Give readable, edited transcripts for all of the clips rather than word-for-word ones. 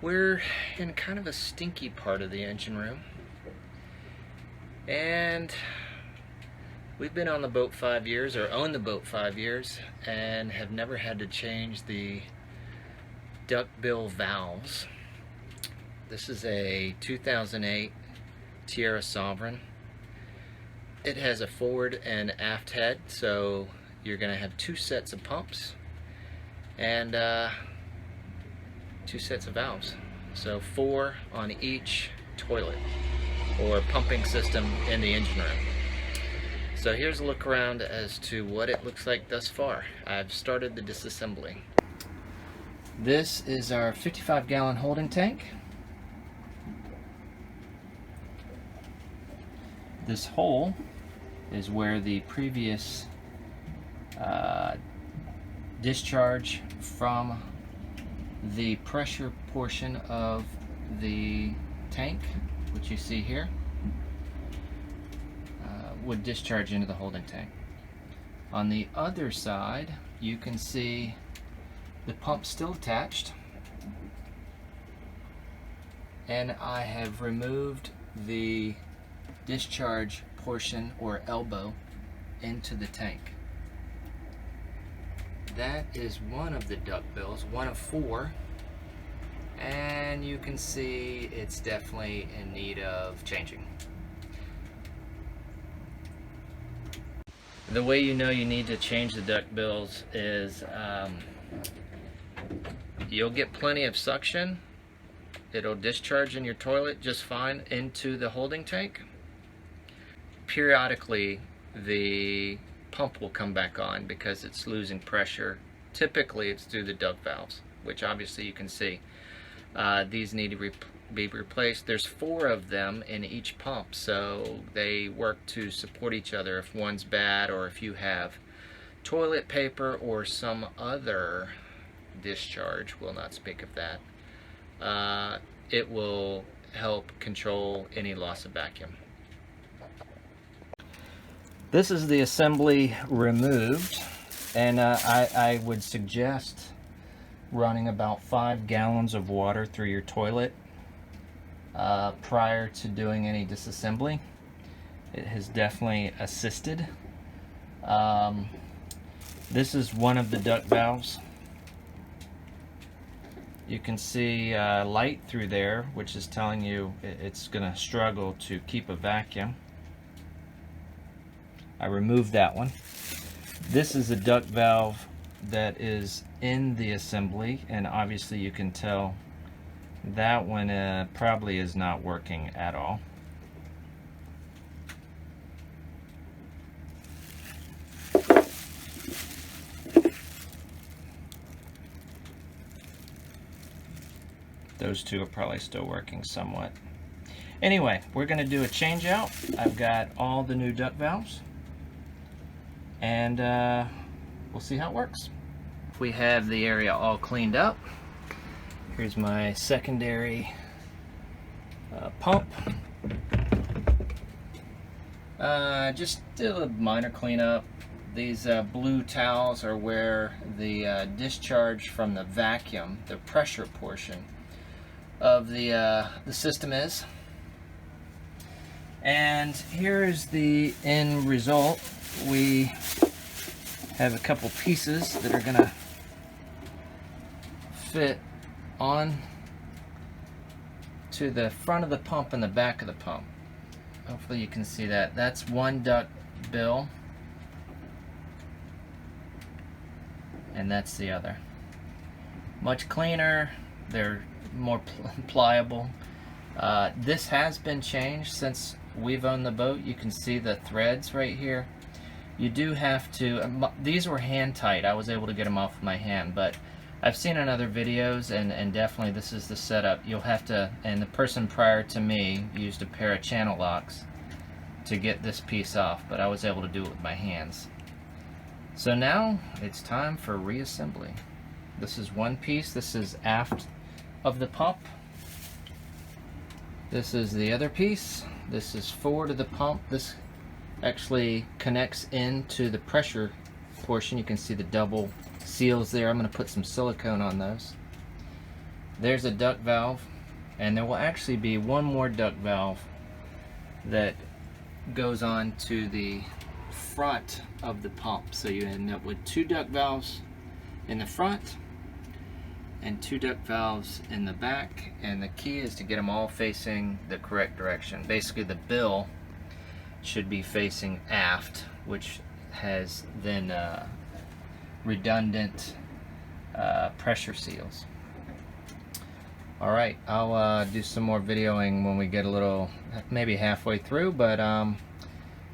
We're in kind of a stinky part of the engine room, and we've been on the boat 5 years, or owned the boat 5 years, and have never had to change the duckbill valves. This is a 2008 Tierra Sovereign. It has a forward and aft head, so you're going to have 2 sets of pumps and 2 sets of valves, so 4 on each toilet or pumping system in the engine room. So here's a look around as to what it looks like thus far. I've started the disassembly. This is our 55-gallon holding tank. This hole is where the previous discharge from the pressure portion of the tank, which you see here, would discharge into the holding tank. On the other side, you can see the pump still attached, and I have removed the discharge portion or elbow into the tank. That is one of the duckbills, one of 4, and you can see it's definitely in need of changing. The way you know you need to change the duckbills is you'll get plenty of suction. It'll discharge in your toilet just fine into the holding tank. Periodically, the pump will come back on because it's losing pressure. Typically it's through the duck valves, which obviously you can see. These need to be replaced. There's 4 of them in each pump, so they work to support each other. If one's bad, or if you have toilet paper or some other discharge, we'll not speak of that, it will help control any loss of vacuum. This is the assembly removed, and I would suggest running about 5 gallons of water through your toilet prior to doing any disassembly. It has definitely assisted. This is one of the duct valves. You can see light through there, which is telling you it's going to struggle to keep a vacuum. I removed that one. This is a duct valve that is in the assembly, and obviously you can tell that one probably is not working at all. Those 2 are probably still working somewhat. Anyway, we're going to do a change out. I've got all the new duct valves, and we'll see how it works. We have the area all cleaned up. Here's my secondary pump. Just did a minor cleanup. These blue towels are where the discharge from the vacuum, the pressure portion of the system is. And here is the end result. We have a couple pieces that are gonna fit on to the front of the pump and the back of the pump. Hopefully you can see that. That's one duct bill, and that's the other. Much cleaner, they're more pliable. This has been changed since we've owned the boat. You can see the threads right here. You do have to, these were hand tight. I was able to get them off with my hand, but I've seen in other videos, and definitely this is the setup. You'll have to, and the person prior to me used a pair of channel locks to get this piece off, but I was able to do it with my hands. So now it's time for reassembly. This is one piece. This is aft of the pump. This is the other piece. This is forward of the pump. This actually connects into the pressure portion. You can see the double seals there. I'm going to put some silicone on those. There's a duct valve, and there will actually be one more duct valve that goes on to the front of the pump. So you end up with 2 duct valves in the front and 2 duct valves in the back, and the key is to get them all facing the correct direction. Basically the bill should be facing aft, which has then redundant pressure seals. Alright, I'll do some more videoing when we get a little, maybe halfway through, but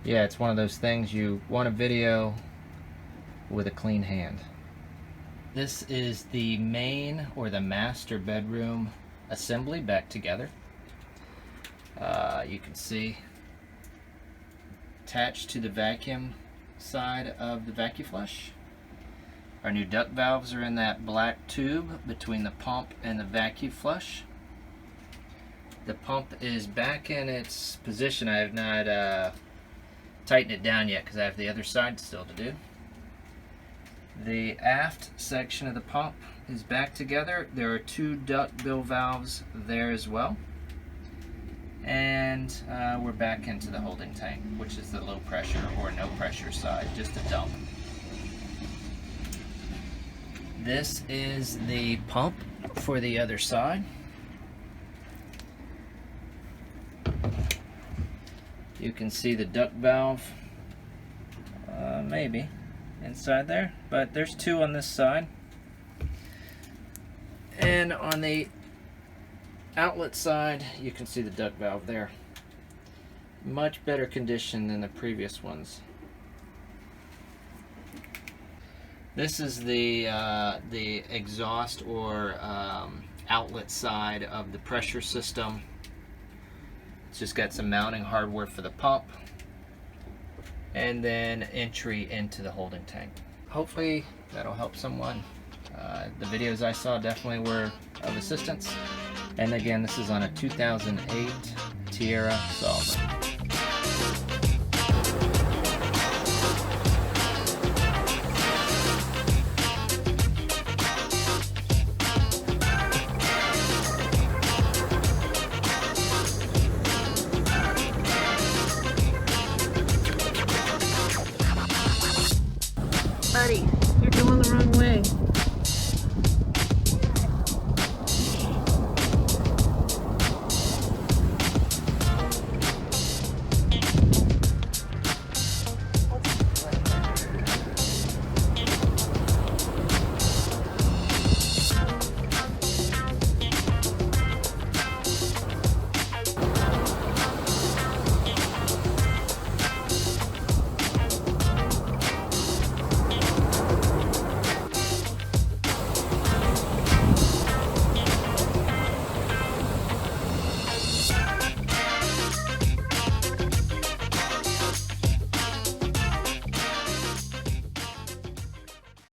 yeah, it's one of those things you want a video with a clean hand. This is the main or the master bedroom assembly back together. You can see attached to the vacuum side of the vacuum flush. Our new duct valves are in that black tube between the pump and the vacuum flush. The pump is back in its position. I have not tightened it down yet because I have the other side still to do. The aft section of the pump is back together. There are 2 duct bill valves there as well. And we're back into the holding tank, which is the low pressure or no pressure side, just a dump. This is the pump for the other side. You can see the duct valve, maybe inside there, but there's 2 on this side. And on the outlet side, you can see the duct valve there. Much better condition than the previous ones. This is the exhaust or outlet side of the pressure system. It's just got some mounting hardware for the pump, and then entry into the holding tank. Hopefully that'll help someone. The videos I saw definitely were of assistance. And again, this is on a 2008 Tierra Solver.